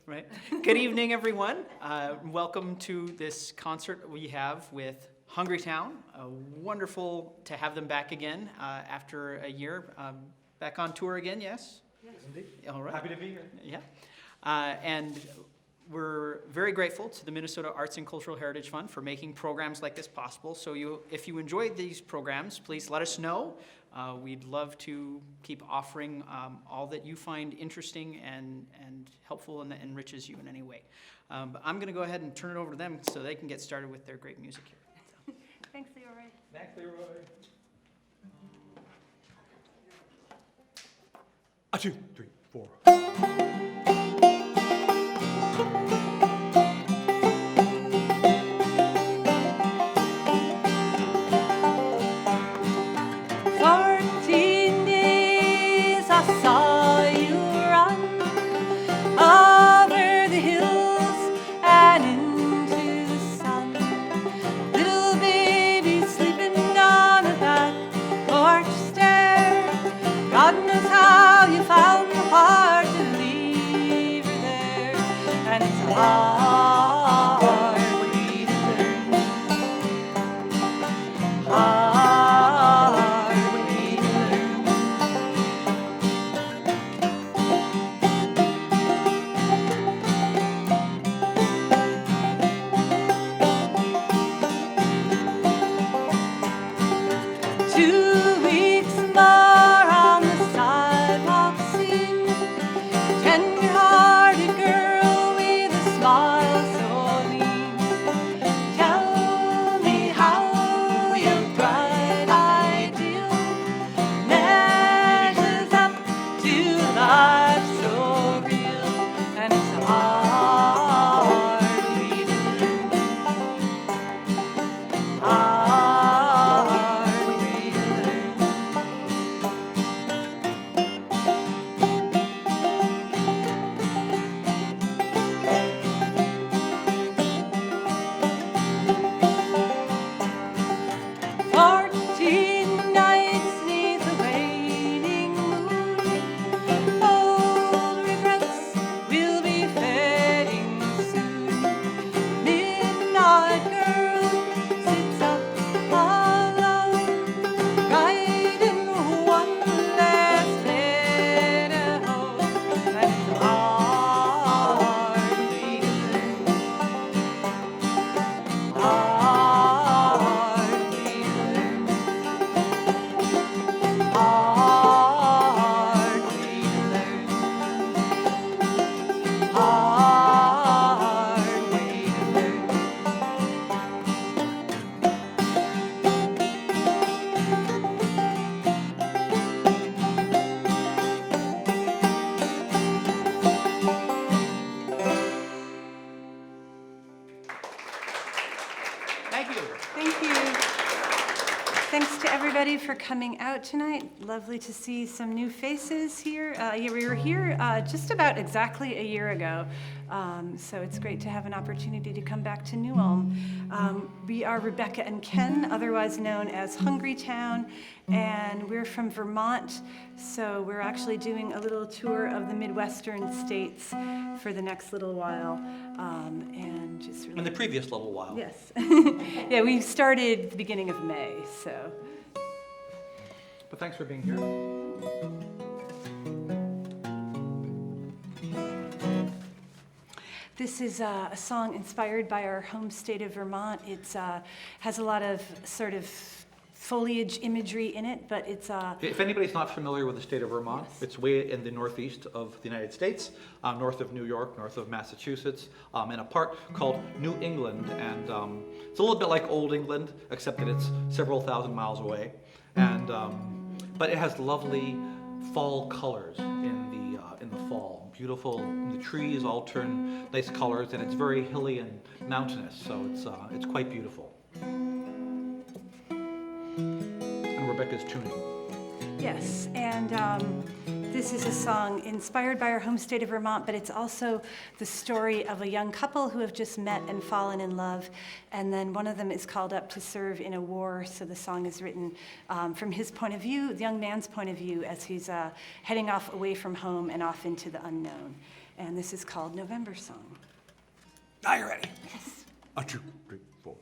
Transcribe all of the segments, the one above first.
Right. Good evening, everyone. Welcome to this concert we have with Hungrytown. Wonderful to have them back again after a year. Back on tour again, yes? Yes, indeed. All right. Happy to be here. Yeah. And we're very grateful to the Minnesota Arts and Cultural Heritage Fund for making programs like this possible. So if you enjoyed these programs, please let us know. We'd love to keep offering all that you find interesting and helpful and that enriches you in any way. But I'm going to go ahead and turn it over to them so they can get started with their great music here. So. Thanks, Leroy. Thanks, Leroy. 1, 2, 3, 4. For coming out tonight. Lovely to see some new faces here. We were here just about exactly a year ago, so it's great to have an opportunity to come back to New Ulm. We are Rebecca and Ken, otherwise known as Hungrytown, and we're from Vermont, so we're actually doing a little tour of the Midwestern states for the next little while. And just really... In the previous little while. Yes. Yeah, we started the beginning of May, so... But thanks for being here. This is a song inspired by our home state of Vermont. It has a lot of sort of foliage imagery in it, but it's... If anybody's not familiar with the state of Vermont, yes. It's way in the northeast of the United States, north of New York, north of Massachusetts, in a part called New England. And it's a little bit like Old England, except that it's several thousand miles away. And but it has lovely fall colors in the fall. Beautiful. The trees all turn nice colors, and it's very hilly and mountainous, so it's quite beautiful. And Rebecca's tuning. Yes, and This is a song inspired by our home state of Vermont, but it's also the story of a young couple who have just met and fallen in love, and then one of them is called up to serve in a war, so the song is written from his point of view, the young man's point of view, as he's heading off away from home and off into the unknown. And this is called November Song. Are you ready? Yes. 1, 2, 3, 4.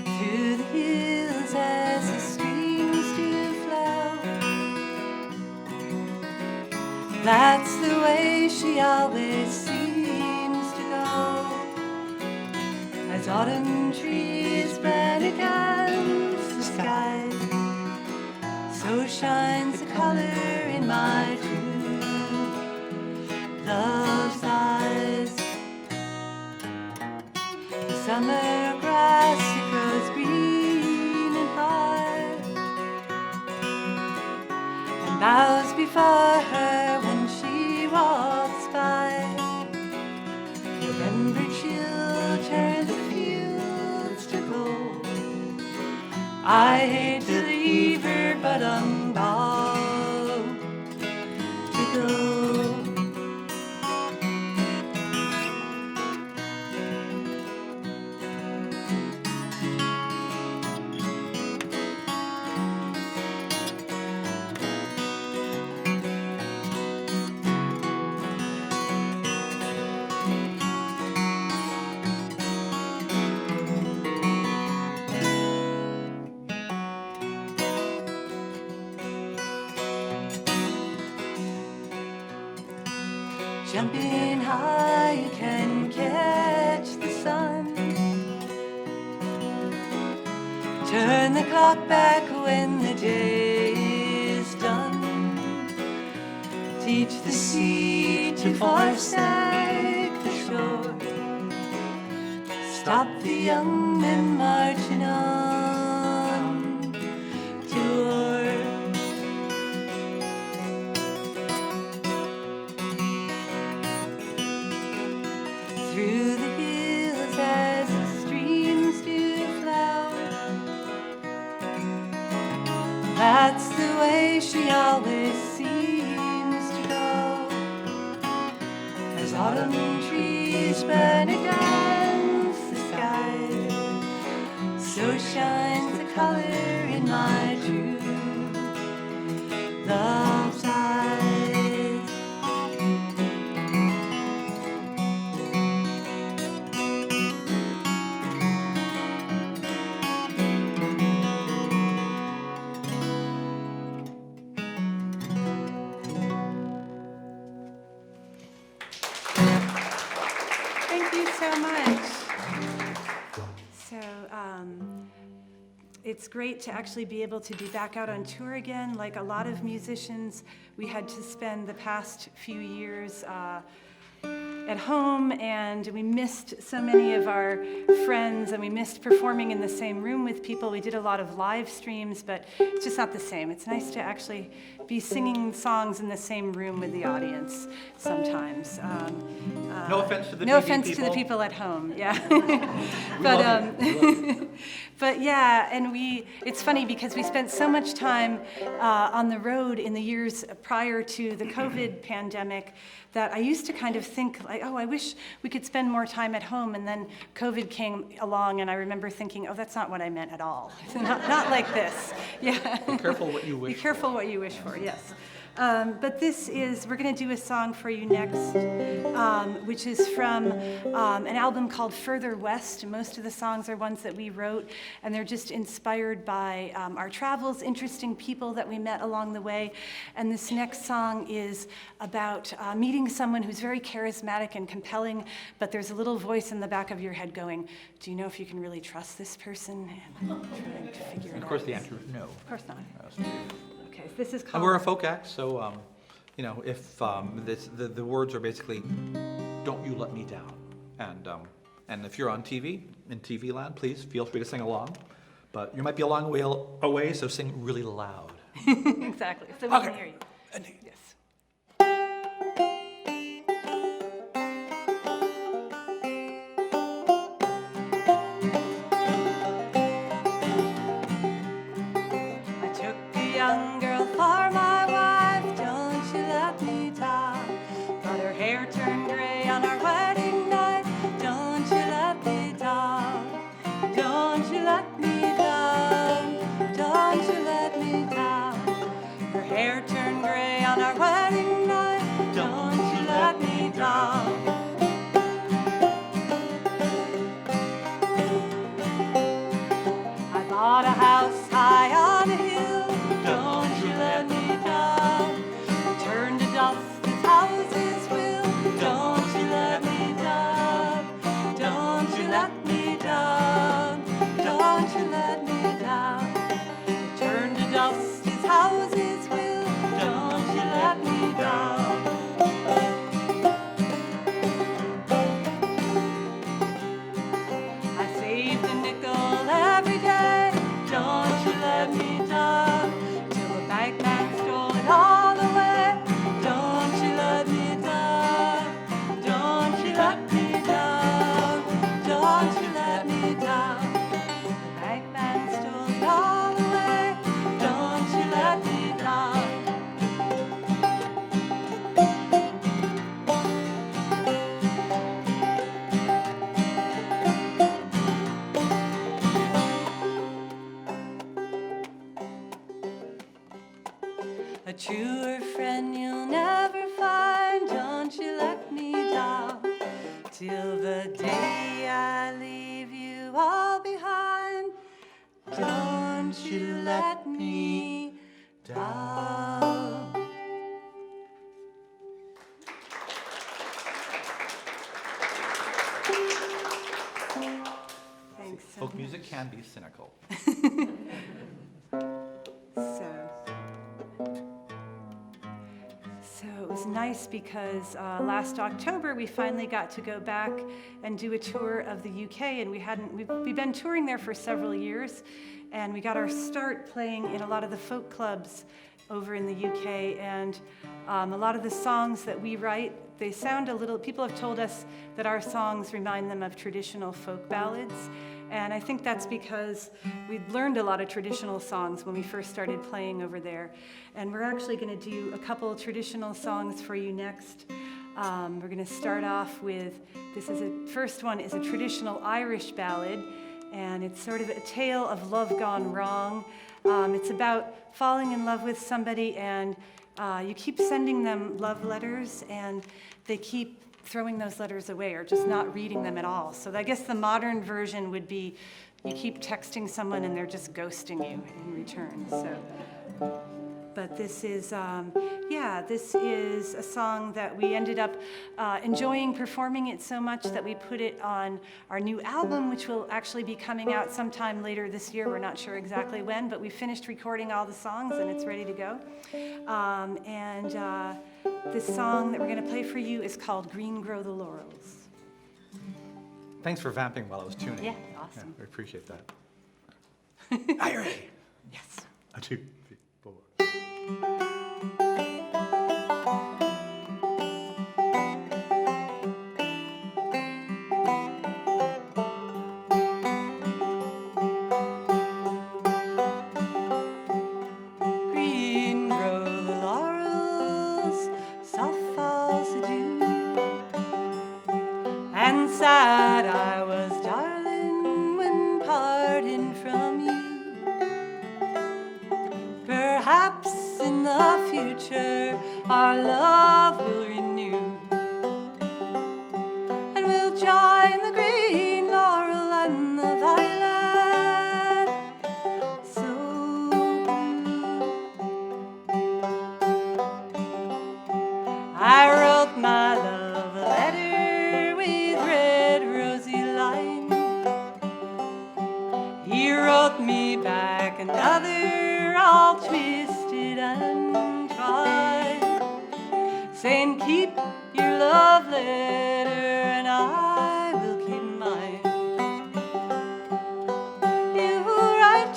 Through the hills as the streams do flow, that's the way she always seems to go. As autumn trees bend against the sky, so shines the color in my true love's eyes. The summer grass, it grows green and high, and bows before her when she walks by. November chill turns the fields to gold. I hate to leave her, but I'm bound to go. Jumping high, you can catch the sun. Turn the clock back when the day is done. Teach the sea to forsake the shore. Stop the young men marching on to war. Through the hills as the streams do flow, that's the way she always seems to go. As autumn trees burn against the sky, so shines the color in my true love's eyes. Thank you so much. So it's great to actually be able to be back out on tour again. Like a lot of musicians, we had to spend the past few years at home, and we missed so many of our friends, and we missed performing in the same room with people. We did a lot of live streams, but it's just not the same. It's nice to actually be singing songs in the same room with the audience sometimes. No offense to the No TV offense to the people. people at home, yeah. love you. But yeah, and it's funny because we spent so much time on the road in the years prior to the COVID pandemic that I used to kind of think like, oh, I wish we could spend more time at home, and then COVID came along, and I remember thinking, oh, that's not what I meant at all. Not like this, yeah. Be careful what you wish Be careful for. what you wish for, yes. But we're going to do a song for you next, which is from an album called Further West. Most of the songs are ones that we wrote, and they're just inspired by our travels, interesting people that we met along the way. And this next song is about meeting someone who's very charismatic and compelling, but there's a little voice in the back of your head going, do you know if you can really trust this person? And trying to figure it out. Of course, the answer is no. Of course not. No. Okay, so this is called... And we're a folk act, so if the words are basically, "Don't you let me down," and if you're on TV in TV land, please feel free to sing along. But you might be a long way away, so sing really loud. Exactly, so we can hear you. Yes. I took a young girl for my wife, don't you let me down. Got her hair turned gray on our wedding night, don't you let me down. Don't you let me down, don't you let me down. Her hair turned gray on our wedding night, don't you let me down. I bought a house high on a hill, don't you let me down. Turn to dust as houses will, don't you let me down. Don't you let me down, don't you let me down. Turn to dust as houses will, don't you let me down. I saved a nickel every day, don't you let me down. Till the bagman stole it all away, don't you let me down. Don't you let me down, don't you let me down. The bagman stole it all away, don't you let me down. A truer friend you'll never find, don't you let me down. Till the day I leave you all behind, don't you let me down. Thanks so Folk much. music can be cynical. So it was nice because last October we finally got to go back and do a tour of the UK, and we've been touring there for several years, and we got our start playing in a lot of the folk clubs over in the UK, and a lot of the songs that we write, they sound a little, people have told us that our songs remind them of traditional folk ballads. And I think that's because we'd learned a lot of traditional songs when we first started playing over there. And we're actually going to do a couple traditional songs for you next. We're going to start off with, first one is a traditional Irish ballad, and it's sort of a tale of love gone wrong. It's about falling in love with somebody, and you keep sending them love letters, and they keep throwing those letters away or just not reading them at all. So I guess the modern version would be you keep texting someone and they're just ghosting you in return. But this is, this is a song that we ended up enjoying performing it so much that we put it on our new album, which will actually be coming out sometime later this year. We're not sure exactly when, but we finished recording all the songs and it's ready to go. This song that we're going to play for you is called Green Grow the Laurels. Thanks for vamping while I was tuning. Yeah, awesome. I appreciate that. Are you ready? Yes. 1, 2, 3, 4. Green grow the laurels, soft falls the dew, and sad I was, darling, when parting from you. Perhaps in the future our love will renew, and we'll join the green laurel and the violet, so blue. I wrote my love a letter with red rosy line. He wrote me back another all twisted and tried, saying keep your love letter and I will keep mine. You write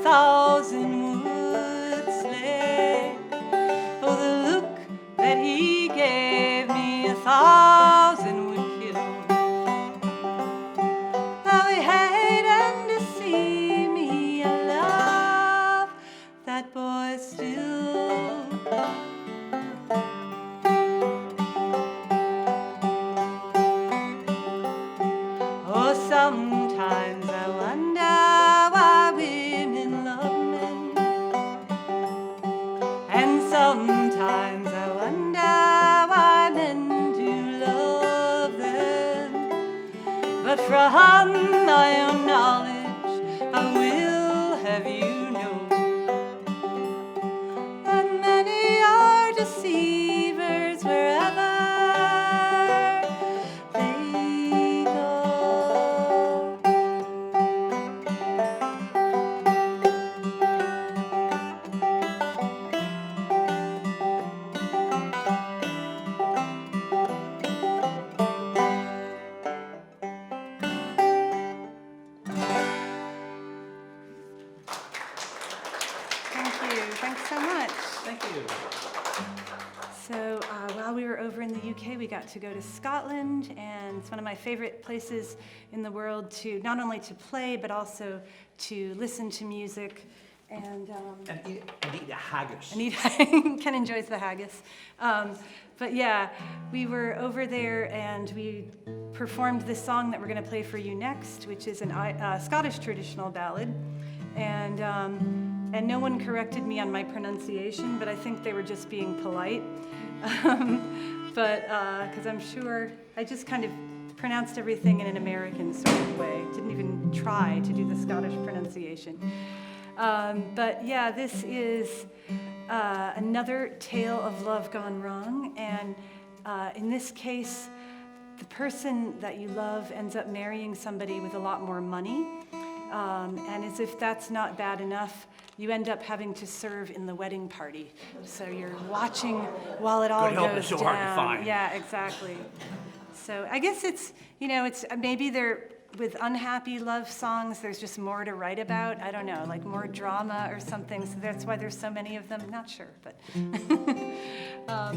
1,000 would slay. Oh, the look that he gave me, 1,000 would kill. Now he hated to see me, I love that boy still. Oh, sometimes I wonder why women love men, and sometimes I wonder why men do love them. But from my own knowledge, I will have you know that many are deceivers wherever they go. Thank you. Thanks so much. Thank you. So while we were over in the UK, we got to go to Scotland, and it's one of my favorite places in the world to not only to play, but also to listen to music. And And eat the haggis. Ken enjoys the haggis. But yeah, we were over there and we performed this song that we're going to play for you next, which is a Scottish traditional ballad. And no one corrected me on my pronunciation, but I think they were just being polite. But because I'm sure I just kind of pronounced everything in an American sort of way. Didn't even try to do the Scottish pronunciation. But yeah, this is another tale of love gone wrong. And in this case, the person that you love ends up marrying somebody with a lot more money. And as if that's not bad enough, you end up having to serve in the wedding party. So you're watching while it all Good help goes is so down. hard to find. Yeah, exactly. So I guess it's maybe they're with unhappy love songs, there's just more to write about. I don't know, like more drama or something. So that's why there's so many of them. Not sure, but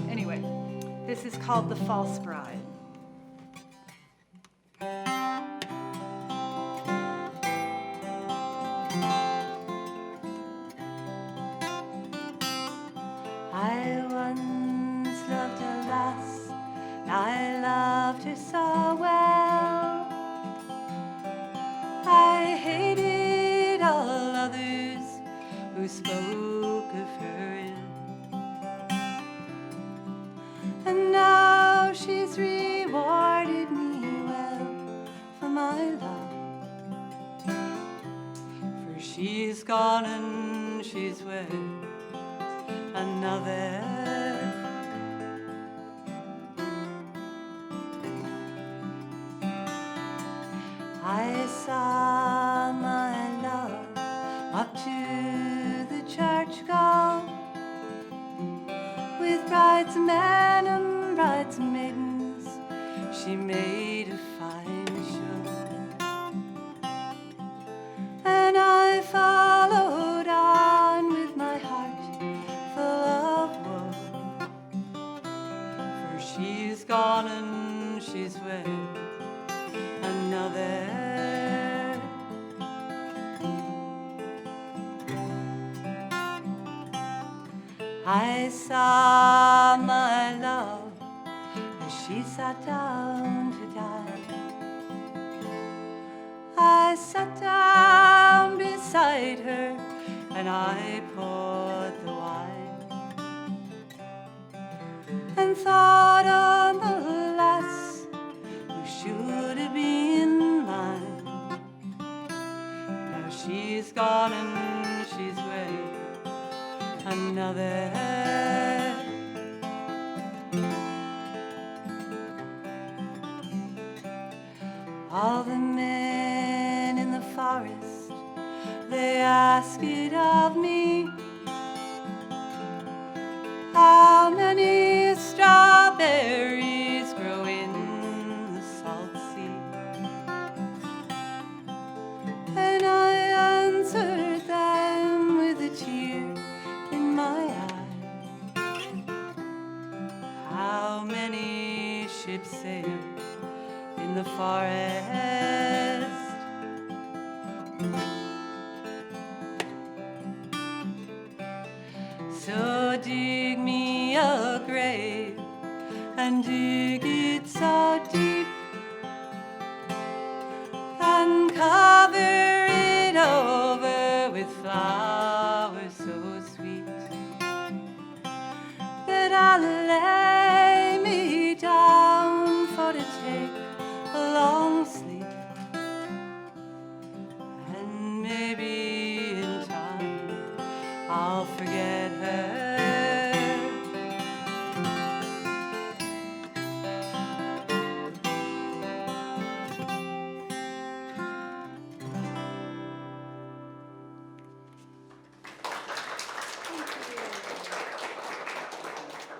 anyway, this is called The False Bride. I once loved a lass, I loved her so well. I hated all others who spoke of her ill. And now she's rewarded me well for my love. For she's gone and she's wed another. I saw my love up to the church go, with bridesmen and bridesmaidens. She made a fine show, and I followed on with my heart full of woe. For she's gone and she's wed another. I saw my love as she sat down to die. I sat down beside her and I poured the wine, and thought on the lass who should have been mine. Now she's gone and she's wed another. All the men in the forest, they ask it of me. How many strawberries grow in the salt sea? And I answered them forest. So dig me a grave and dig it so deep and cover it over with flowers so sweet that I'll lay me down for to take a long sleep, and maybe in time I'll forget her.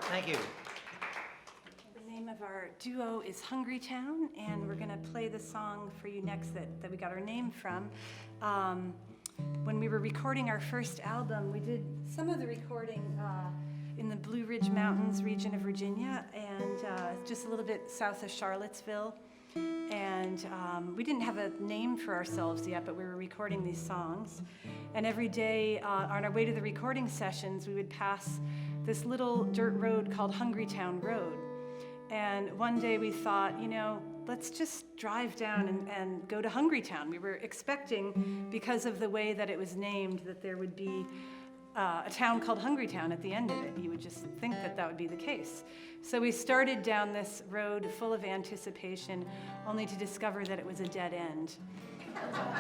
Thank you. The name of our duo is Hungrytown, and we're going to play the song for you next that we got our name from. When we were recording our first album, we did some of the recording in the Blue Ridge Mountains region of Virginia, and just a little bit south of Charlottesville. And we didn't have a name for ourselves yet, but we were recording these songs. And every day on our way to the recording sessions, we would pass this little dirt road called Hungrytown Road. And one day we thought, let's just drive down and go to Hungrytown. We were expecting, because of the way that it was named, that there would be a town called Hungrytown at the end of it. You would just think that that would be the case. So we started down this road full of anticipation, only to discover that it was a dead end.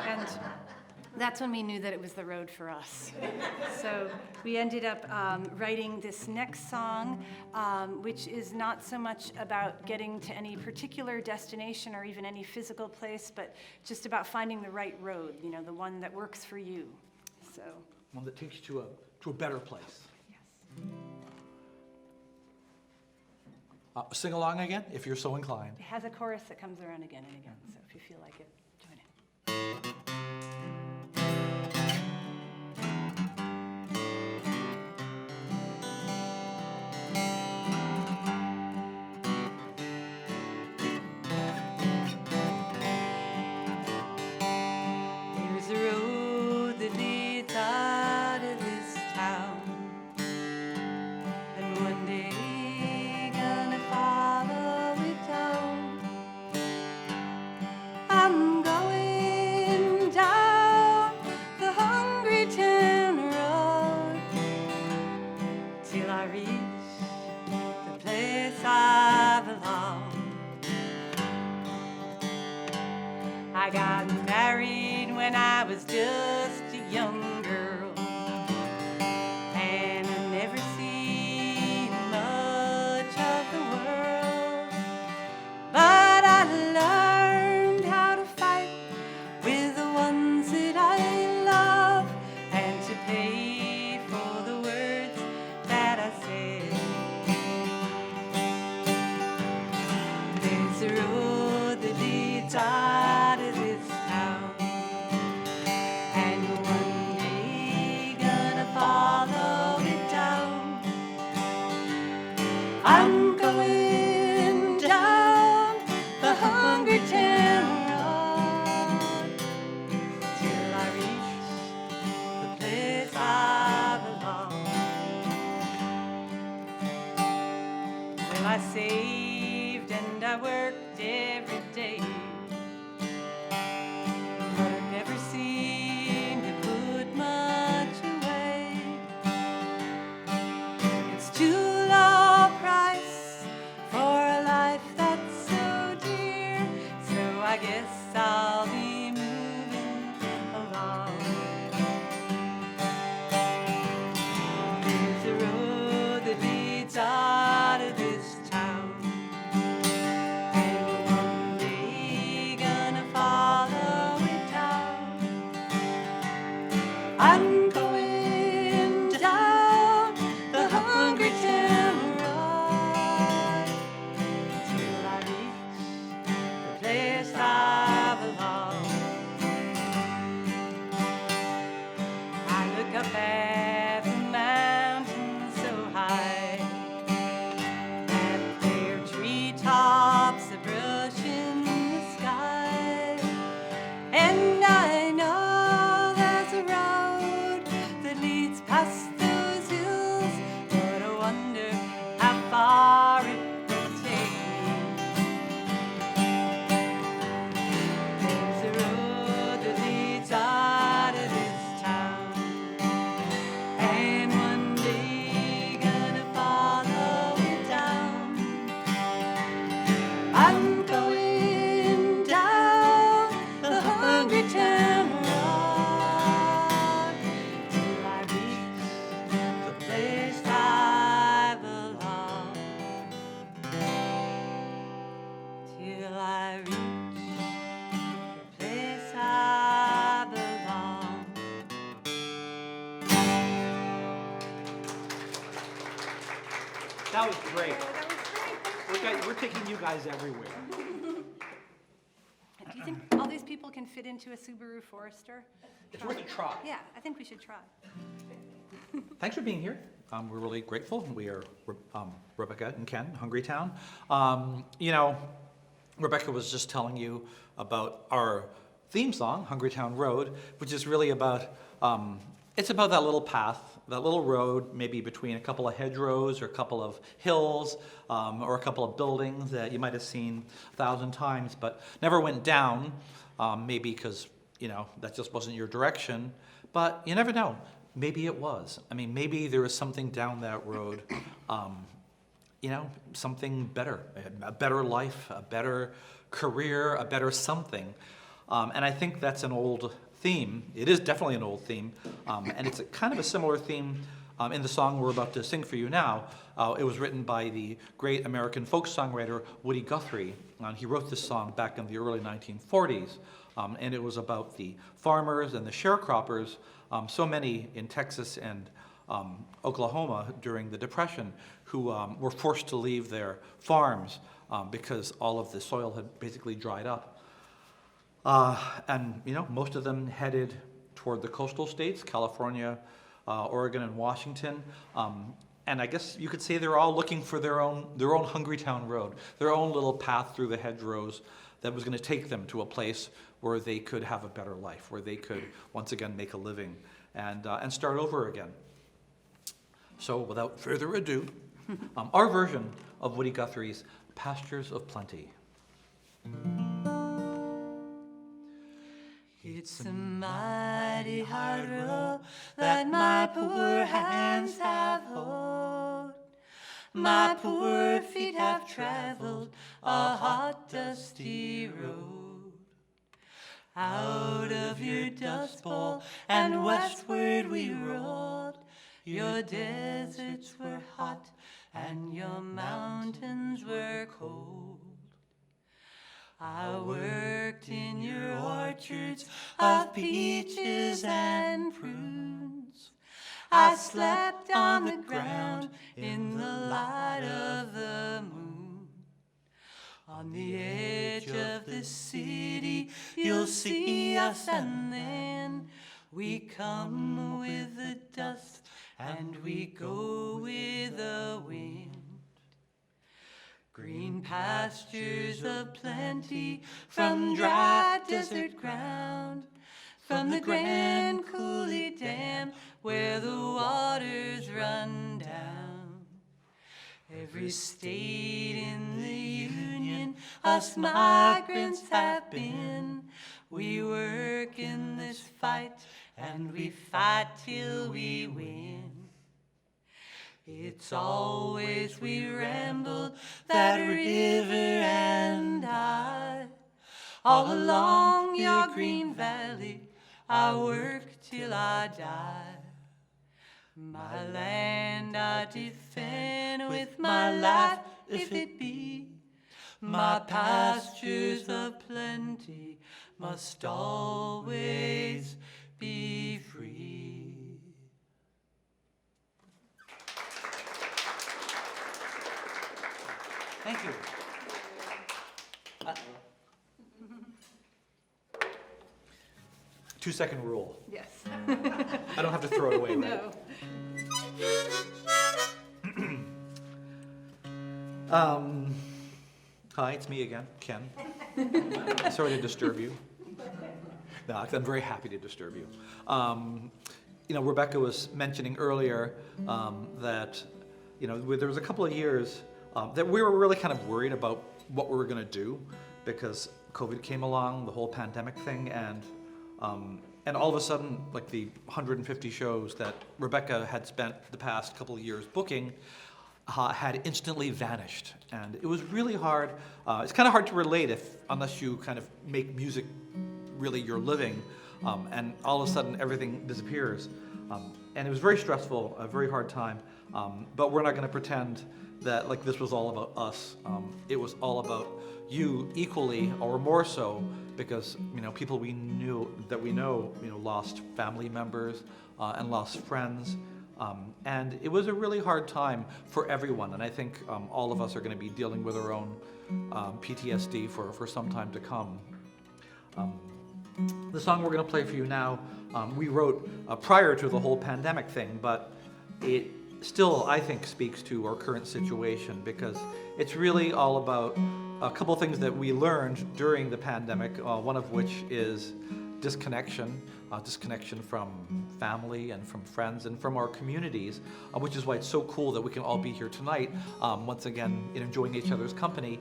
And that's when we knew that it was the road for us. So we ended up writing this next song, which is not so much about getting to any particular destination or even any physical place, but just about finding the right road, the one that works for you. So One that takes you to a better place. yes. Sing along again, if you're so inclined. It has a chorus that comes around again and again, so if you feel like it, join in. There's a road that leads out of this town, and one day gonna follow it down. I'm going down the Hungrytown road till I reach the place I belong. I got married when I was just a young girl, and I never seen much of the world. But I learned how to fight with the ones that I love, and to pay for the words that I said. There's a road that leads out of this town, and one day gonna follow it down. I'm going down the Hungrytown road till I reach the place I belong. Well, I saved and I worked every day, but I never seemed to put much away. It's too low price for a life that's so dear, so I guess I'll be moving along. There's a road that leads out of this town, and one past those hills, but I wonder how far it will take me. There's a road that leads out of this town, and one day gonna follow it down. I'm going down the Hungrytown road till I reach the place I belong. Till I reach the place I belong. That was great. We're taking you guys everywhere. Do you think all these people can fit into a Subaru Forester? It's worth a try. Yeah, I think we should try. Thanks for being here. We're really grateful. We are Rebecca and Ken, Hungrytown. Rebecca was just telling you about our theme song, Hungrytown Road, which is really about, it's about that little path, that little road, maybe between a couple of hedgerows or a couple of hills or a couple of buildings that you might have seen 1,000 times, but never went down, maybe because, that just wasn't your direction. But you never know. Maybe it was. I mean, maybe there was something down that road, something better, a better life, a better career, a better something. And I think that's an old theme. It is definitely an old theme. And it's kind of a similar theme in the song we're about to sing for you now. It was written by the great American folk songwriter Woody Guthrie. He wrote this song back in the early 1940s. And it was about the farmers and the sharecroppers, so many in Texas and Oklahoma during the Depression, who were forced to leave their farms because all of the soil had basically dried up. And most of them headed toward the coastal states, California, Oregon, and Washington. And I guess you could say they're all looking for their own Hungrytown road, their own little path through the hedgerows that was going to take them to a place where they could have a better life, where they could once again make a living and start over again. So without further ado, our version of Woody Guthrie's Pastures of Plenty. It's a mighty hard road that my poor hands have hoed. My poor feet have traveled a hot, dusty road. Out of your dust bowl and westward we rode. Your deserts were hot and your mountains were cold. I worked in your orchards of peaches and prunes. I slept on the ground in the light of the moon. On the edge of the city you'll see us, and then we come with the dust and we go with the wind. Green pastures of plenty from dry desert ground, from the Grand Coulee Dam where the waters run down. Every state in the Union us migrants have been. We work in this fight and we fight till we win. It's always we rambled that river and I. All along your green valley I work till I die. My land I defend with my life if it be. My pastures of plenty must always be free. Thank you. 2-second rule. Yes. I don't have to throw it away, right? No. Hi, it's me again, Ken. Sorry to disturb you. No, I'm very happy to disturb you. Rebecca was mentioning earlier that, there was a couple of years that we were really kind of worried about what we were going to do because COVID came along, the whole pandemic thing, and all of a sudden, like the 150 shows that Rebecca had spent the past couple of years booking had instantly vanished. And it was really hard. It's kind of hard to relate unless you kind of make music really your living, and all of a sudden everything disappears. And it was very stressful, a very hard time. But we're not going to pretend that like this was all about us. It was all about you equally or more so because people we know lost family members and lost friends. And it was a really hard time for everyone, and I think all of us are going to be dealing with our own PTSD for some time to come. The song we're going to play for you now, we wrote prior to the whole pandemic thing, but it still, I think, speaks to our current situation because it's really all about a couple things that we learned during the pandemic, one of which is disconnection from family and from friends and from our communities, which is why it's so cool that we can all be here tonight, once again, enjoying each other's company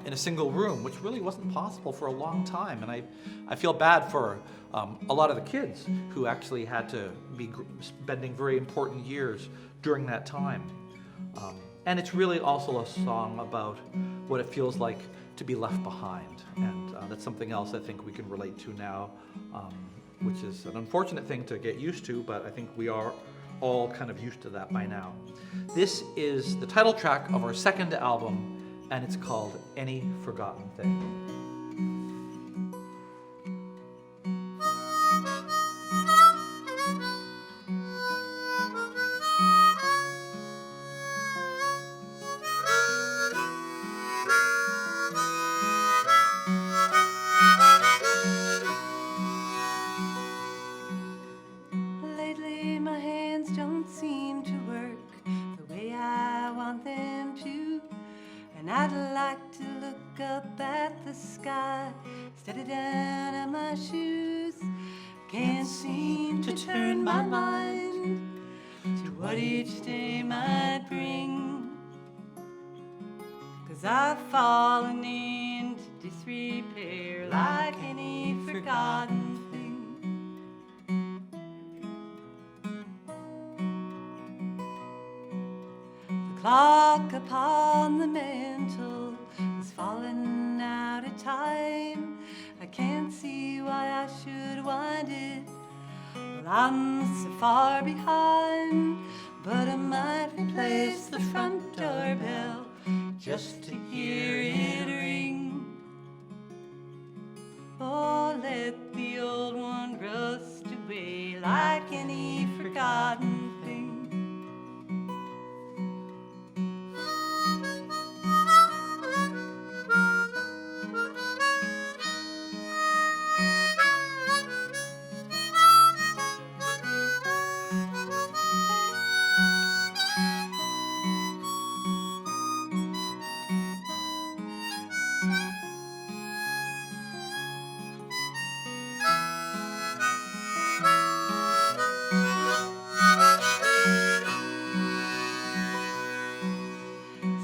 in a single room, which really wasn't possible for a long time. And I feel bad for a lot of the kids who actually had to be spending very important years during that time. And it's really also a song about what it feels like to be left behind. And that's something else I think we can relate to now, which is an unfortunate thing to get used to, but I think we are all kind of used to that by now. This is the title track of our second album, and it's called Any Forgotten Thing. Steady down at my shoes. Can't seem to turn my mind to what each day might bring. 'Cause I've fallen into disrepair like any forgotten thing. The clock upon the mantel is falling out of time. I can't see why I should wind it while I'm so far behind. But I might replace the front door bell just to hear it ring. Or let the old one rust away like any forgotten thing.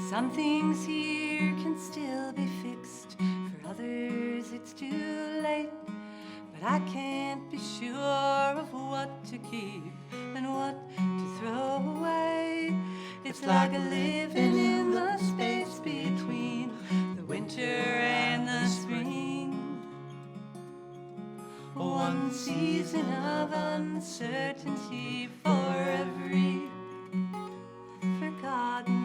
Some things here can still be fixed, for others it's too late. But I can't be sure of what to keep and what to throw away. It's like living in the space between the winter and the spring. One season of uncertainty for every forgotten.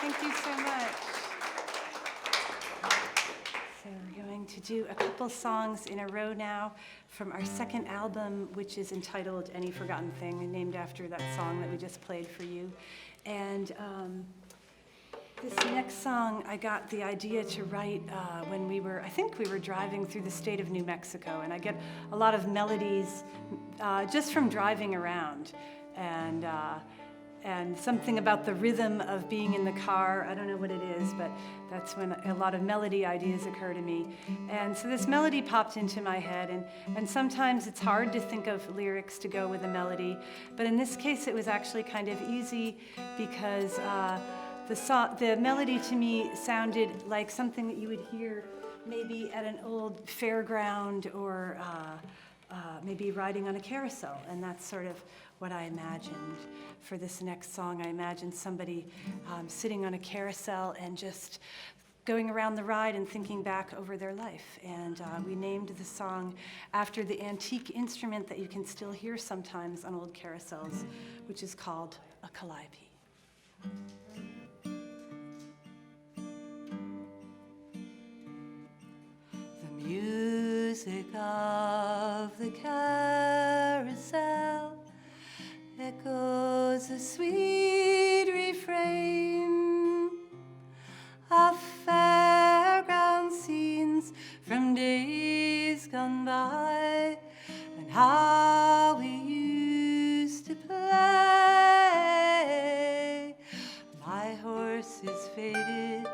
Thank you so much. So we're going to do a couple songs in a row now from our second album, which is entitled Any Forgotten Thing, named after that song that we just played for you. And This next song, I got the idea to write when I think we were driving through the state of New Mexico, and I get a lot of melodies just from driving around, and something about the rhythm of being in the car. I don't know what it is, but that's when a lot of melody ideas occur to me. And so this melody popped into my head, and sometimes it's hard to think of lyrics to go with a melody, but in this case it was actually kind of easy because the melody to me sounded like something that you would hear maybe at an old fairground or maybe riding on a carousel, and that's sort of what I imagined for this next song. I imagined somebody sitting on a carousel and just going around the ride and thinking back over their life. And we named the song after the antique instrument that you can still hear sometimes on old carousels, which is called a calliope. The music of the carousel echoes a sweet refrain of fairground scenes from days gone by, and how we used to play. My horse is faded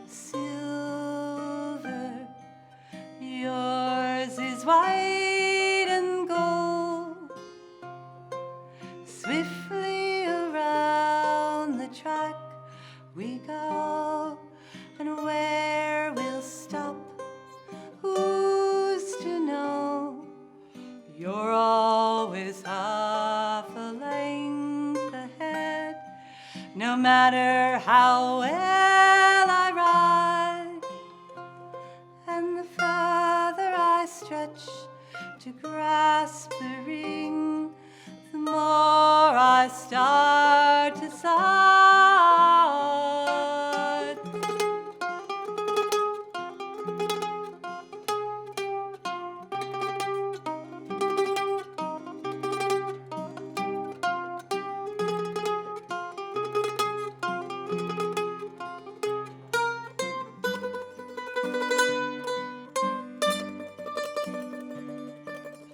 silver, yours is white and gold. Swiftly around the track we go, and where we'll stop, who's to know? You're always half a length ahead, no matter how well I ride. And the farther I stretch to grasp the ring, the more I start to sigh.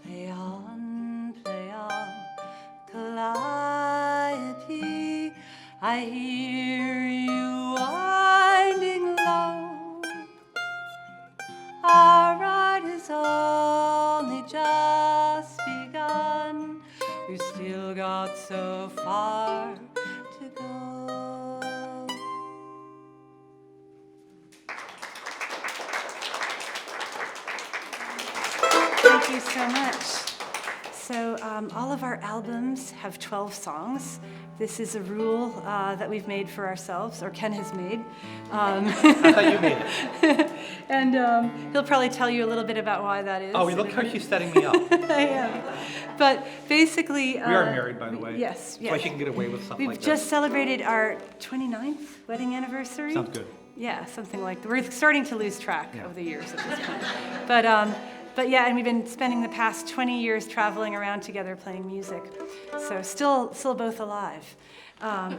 Play on, calliope, I hear you winding low. Our ride has only just begun, we've still got so far to go. Thank you so much. So all of our albums have 12 songs. This is a rule that we've made for ourselves, or Ken has made. I thought you made it. And he'll probably tell you a little bit about why that is. Oh, look how she's setting me up. I am. But basically... We are married, by the way. Yes, That's yes. why she can get away with something We've like just this. celebrated our 29th wedding anniversary. Sounds good. Yeah, something like that. We're starting to lose track Yeah. of the years at this point. But yeah, and we've been spending the past 20 years traveling around together playing music. So still both alive,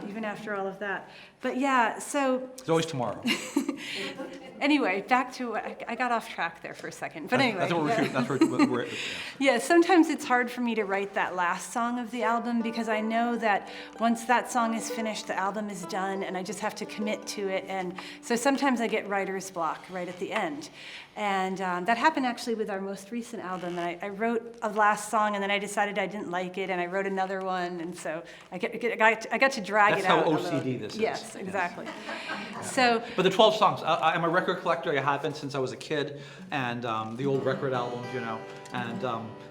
even after all of that. But yeah, so It's always tomorrow. anyway, back to, I got off track there for a second. But anyway. That's what we're shooting. That's where we're Yeah, sometimes it's hard for me to write that last song of the album because I know that once that song is finished, the album is done, and I just have to commit to it. And so sometimes I get writer's block right at the end. And that happened actually with our most recent album. And I wrote a last song, and then I decided I didn't like it, and I wrote another one. And so I got to drag That's it out. how a OCD little. this is. Yes, exactly. So But the 12 songs, I'm a record collector. I have been since I was a kid, and the old record albums, you know. And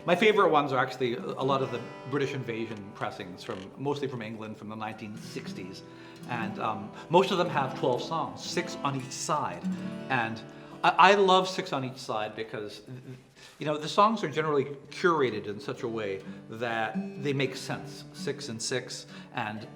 my favorite ones are actually a lot of the British invasion pressings, mostly from England from the 1960s. And most of them have 12 songs, 6 on each side. And I love 6 on each side because You know, the songs are generally curated in such a way that they make sense, 6 and 6, and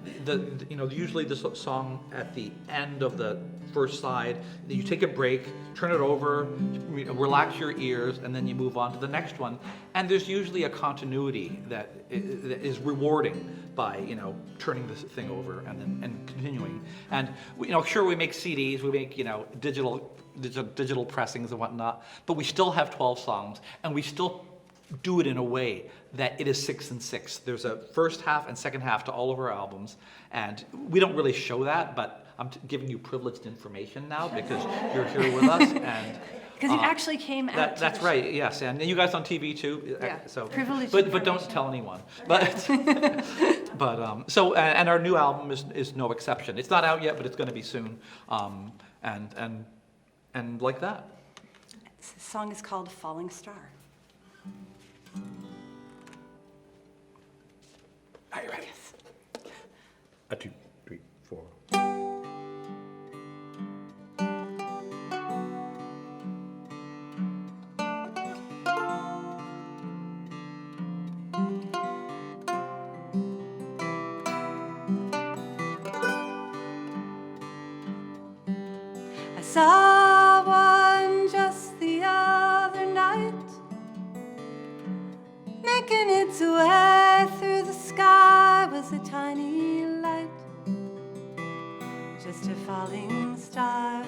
usually the song at the end of the first side, you take a break, turn it over, relax your ears, and then you move on to the next one. And there's usually a continuity that is rewarding by turning this thing over and continuing. And sure, we make CDs, we make digital pressings and whatnot, but we still have 12 songs, and we still do it in a way that it is 6 and 6. There's a first half and second half to all of our albums, and we don't really show that, but I'm giving you privileged information now because you're here with us, and Because you actually came out. That's right, yes, and you guys on TV too. Yeah. So, Privileged but don't information. tell anyone. But and our new album is no exception. It's not out yet, but it's going to be soon, and like that. The song is called Falling Star. Are you ready? Yes. 1, 2, 3, 4. I saw one just the other night, making its way through the sky was a tiny light, just a falling star,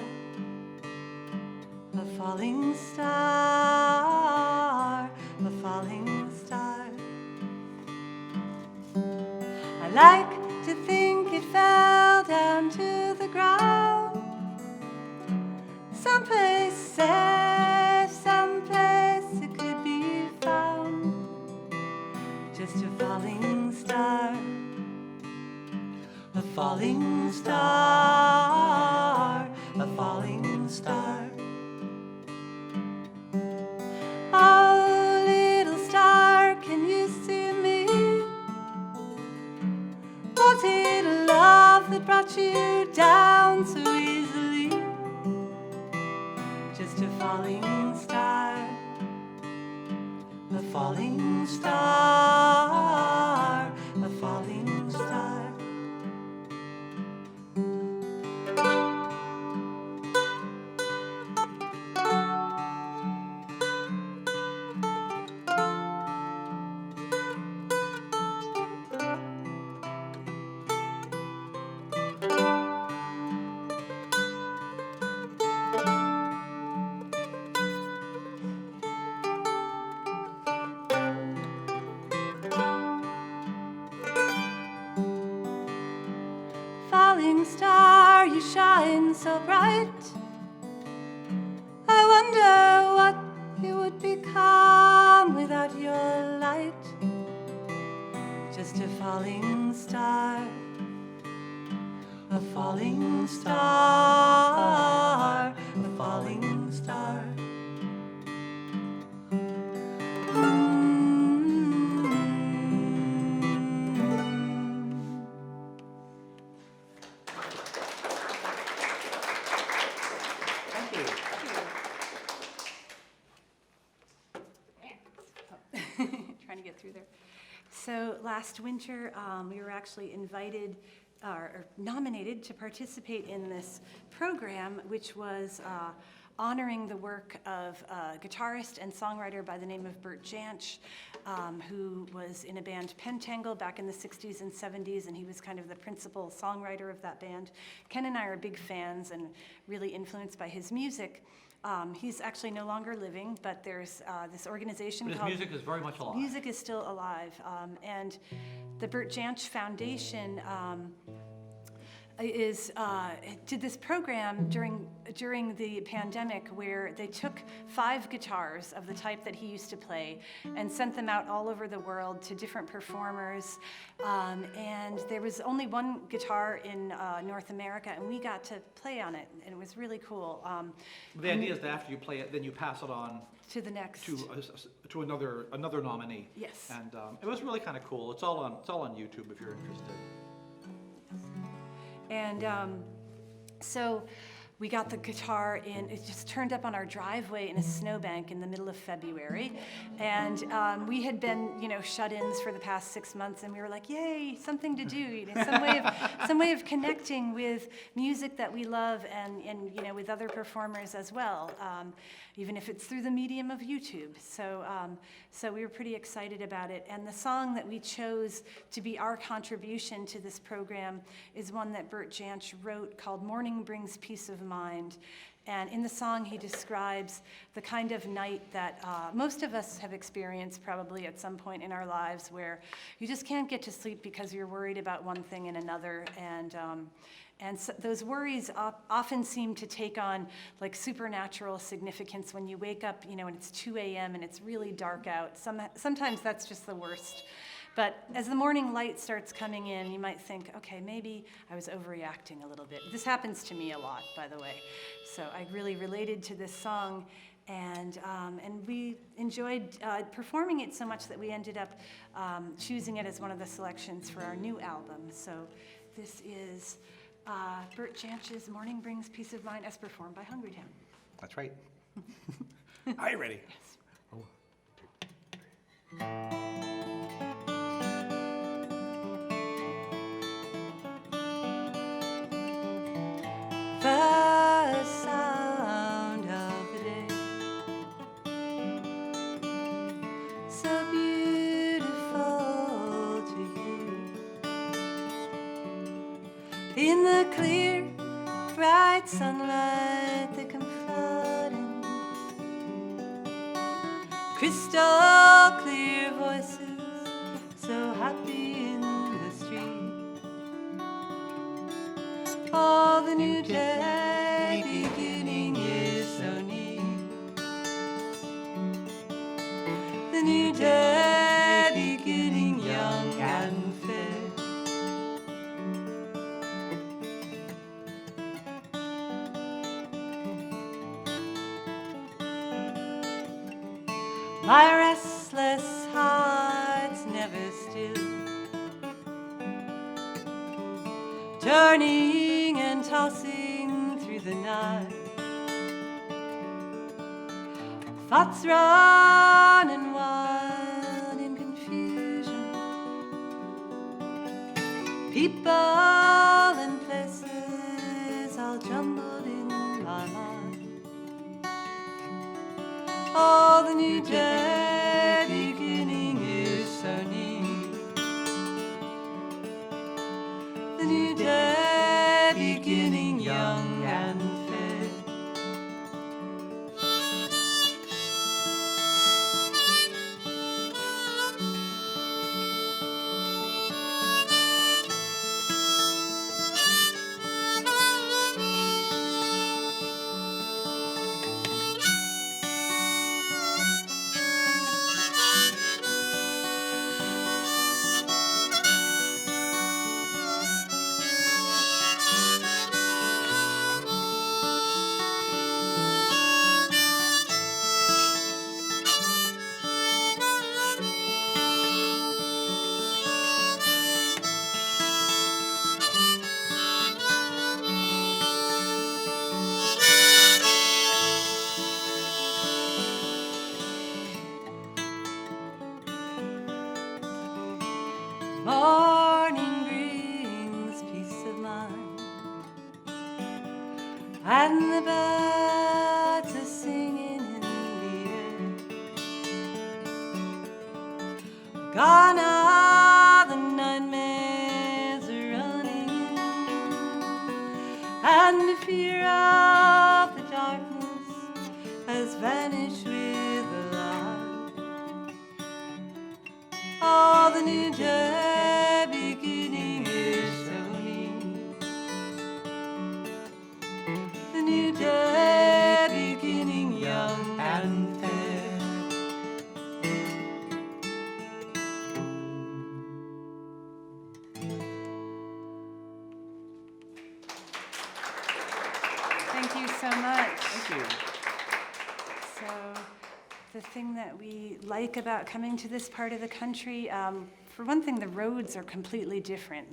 a falling star, a falling star. I like to think it fell down to the ground, someplace safe, someplace it could be found. Just a falling star, a falling star, a falling star. Oh, little star, can you see me? Was it love that brought you down so easily? Just a falling star, a falling star, a falling star. Falling star, you shine so bright. I wonder what you would become without your light. Just a falling star, a falling star, a falling star. Thank you. Trying to get through there. So last winter, we were actually invited or nominated to participate in this program, which was honoring the work of a guitarist and songwriter by the name of Bert Jansch, who was in a band Pentangle back in the 60s and 70s, and he was kind of the principal songwriter of that band. Ken and I are big fans and really influenced by his music. He's actually no longer living, but there's this organization But his called... music is very much alive. Music is still alive, and the Bert Jansch Foundation did this program during the pandemic where they took 5 guitars of the type that he used to play and sent them out all over the world to different performers, and there was only one guitar in North America, and we got to play on it, and it was really cool. The idea is that after you play it, then you pass it on To the next. to another nominee. Yes. And it was really kind of cool. It's all on YouTube if you're interested. And so We got the guitar in, it just turned up on our driveway in a snowbank in the middle of February. And we had been, shut-ins for the past 6 months, and we were like, yay, something to do, some way of connecting with music that we love and with other performers as well, even if it's through the medium of YouTube. So we were pretty excited about it. And the song that we chose to be our contribution to this program is one that Bert Jansch wrote called Morning Brings Peace of Mind. And in the song, he describes the kind of night that most of us have experienced probably at some point in our lives, where you just can't get to sleep because you're worried about one thing and another. And so those worries often seem to take on like supernatural significance when you wake up, and it's 2 a.m. and it's really dark out. Sometimes that's just the worst. But as the morning light starts coming in, you might think, okay, maybe I was overreacting a little bit. This happens to me a lot, by the way. So I really related to this song, and we enjoyed performing it so much that we ended up choosing it as one of the selections for our new album. So this is Bert Jansch's Morning Brings Peace of Mind as performed by Hungrytown. That's right. Are you ready? Yes. Oh, 2, 3. The sound of the day, so beautiful to hear, in the clear, bright sunlight that come flooding, crystal clear voices, so happy in the street. Oh, the new day beginning is so neat. The new day beginning young and fair. My restless heart's never still, turning and tossing through the night. Thoughts running wild in confusion, people and places all jumbled in my mind. Oh, the new day beginning is so neat. The new day beginning young and fair. Morning brings peace of mind, and the birds are singing in the air. Gone are the nightmares are running, and the fear of the darkness has vanished with the light. Oh, the new day beginning is so neat. The new day beginning young and fair. Thank you so much. Thank you. So the thing that we like about coming to this part of the country, for one thing, the roads are completely different.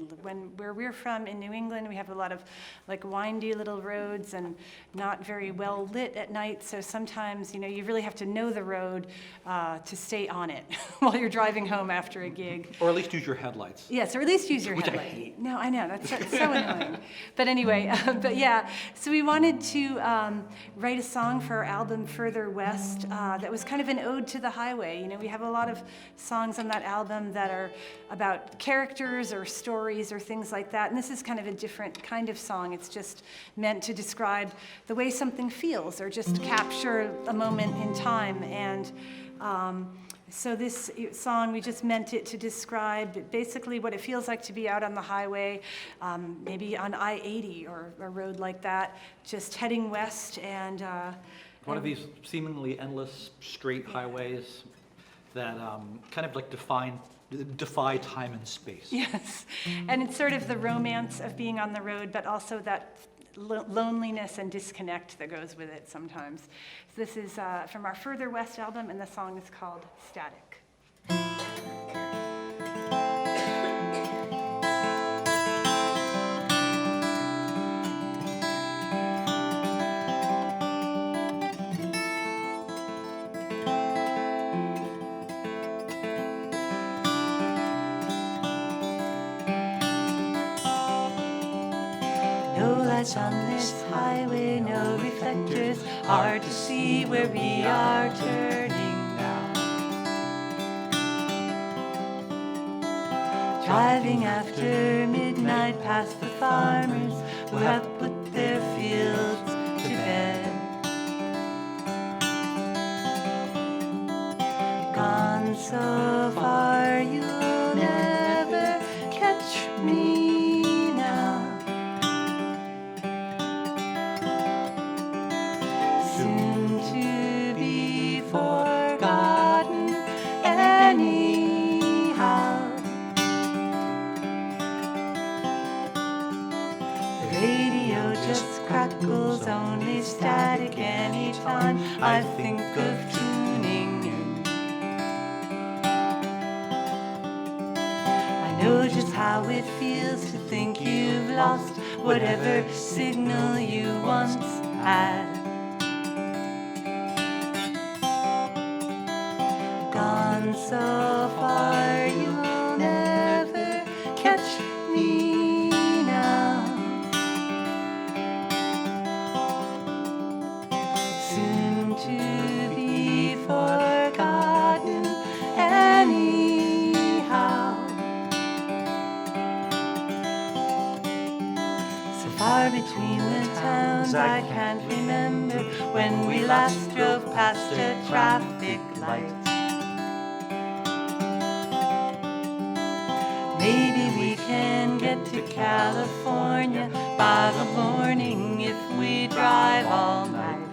Where we're from in New England, we have a lot of like windy little roads and not very well lit at night. So sometimes, you really have to know the road to stay on it while you're driving home after a gig. Or at least use your headlights. Yes, or at least use your Which I headlight. hate. No, I know, that's so annoying. But anyway, so we wanted to write a song for our album Further West that was kind of an ode to the highway. We have a lot of songs on that album that are about characters or stories or things like that. And this is kind of a different kind of song. It's just meant to describe the way something feels or just capture a moment in time. And so this song, we just meant it to describe basically what it feels like to be out on the highway, maybe on I-80 or a road like that, just heading west and One of these seemingly endless straight highways that kind of like defy time and space. yes, and it's sort of the romance of being on the road, but also that loneliness and disconnect that goes with it sometimes. So this is from our Further West album, and the song is called Static. On this highway, no reflectors, hard to see where we are turning now. Driving after midnight past the farmers who have put their fields to bed. Gone so far you'll never catch me. Crackles only static anytime I think of tuning in. I know just how it feels to think you've lost whatever signal you once had. Gone so far you'll never catch me. Between the towns I can't remember when we last drove past a traffic light. Maybe we can get to California by the morning if we drive all night.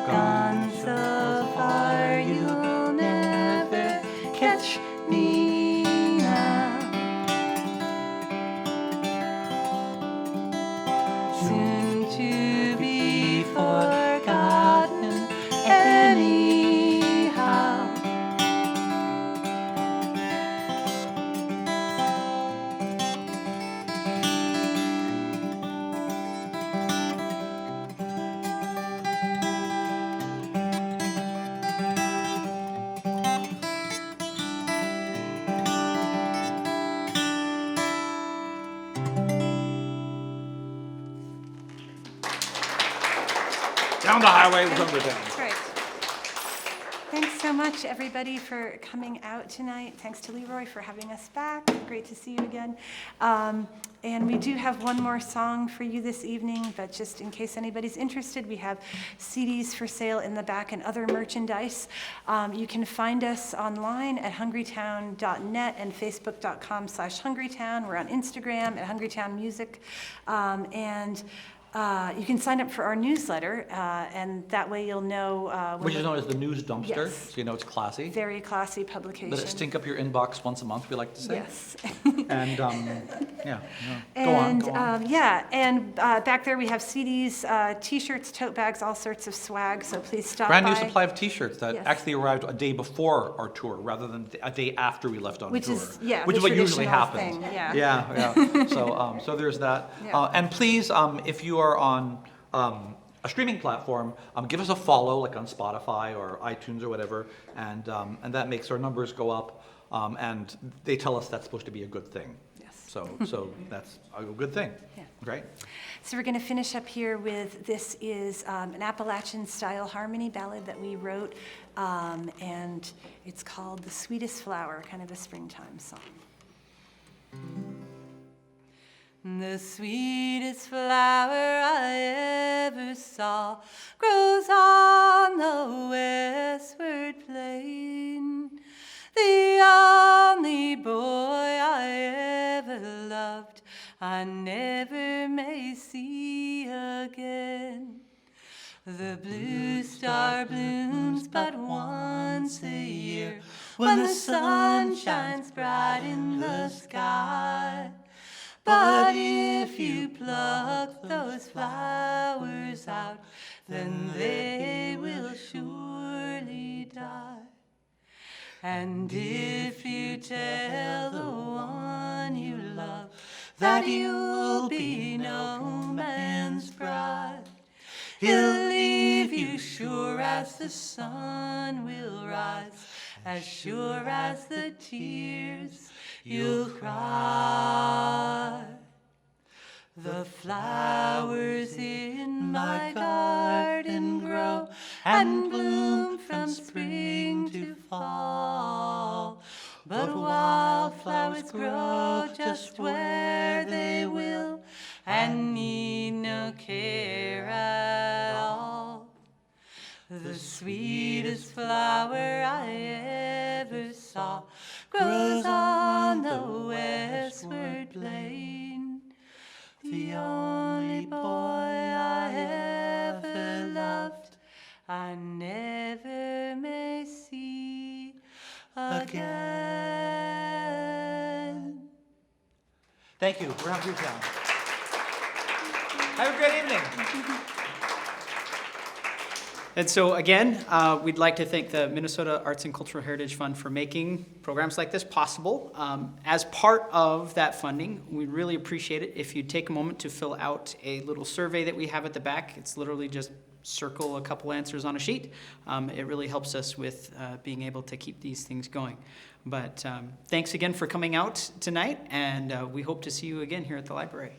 Gone so far you'll never catch me. Down the highway with Hungrytown. That's right. Thanks so much, everybody, for coming out tonight. Thanks to Leroy for having us back. Great to see you again. And we do have one more song for you this evening, but just in case anybody's interested, we have CDs for sale in the back and other merchandise. You can find us online at hungrytown.net and facebook.com/hungrytown. We're on Instagram at Hungrytown Music. And You can sign up for our newsletter, and that way you'll know. Which is known as the news dumpster, Yes. so you know it's classy. Very classy publication. Let it stink up your inbox once a month, we like to say. Yes. And, yeah, go And, on. yeah, and back there we have CDs, T-shirts, tote bags, all sorts of swag, so please stop Brand new by. supply of T-shirts that Yes. actually arrived a day before our tour, rather than a day after we left on Which tour. is, yeah, Which the is what usually traditional happens. thing, yeah. Yeah. So there's that. Yeah. And please, if you are on a streaming platform, give us a follow, like on Spotify or iTunes or whatever, and that makes our numbers go up. And they tell us that's supposed to be a good thing. Yes. So that's a good thing. Yeah. Great. So we're going to finish up here with, this is an Appalachian-style harmony ballad that we wrote, and it's called The Sweetest Flower, kind of a springtime song. The sweetest flower I ever saw grows on the westward plain. The only boy I ever loved, I never may see again. The blue star blooms but once a year, when the sun shines bright in the sky. But if you pluck those flowers out, then they will surely die. And if you tell the one you love that you'll be no man's bride, he'll leave you sure as the sun will rise, as sure as the tears you'll cry. The flowers in my garden grow and bloom from spring to fall, but wildflowers grow just where they will and need no care at all. The sweetest flower I ever saw grows on the westward plain. The only boy I ever loved, I never may see again. Thank you. We're Hungrytown. Have a great evening. And so again, we'd like to thank the Minnesota Arts and Cultural Heritage Fund for making programs like this possible. As part of that funding, we'd really appreciate it if you'd take a moment to fill out a little survey that we have at the back. It's literally just circle a couple answers on a sheet. It really helps us with being able to keep these things going. But thanks again for coming out tonight, and we hope to see you again here at the library.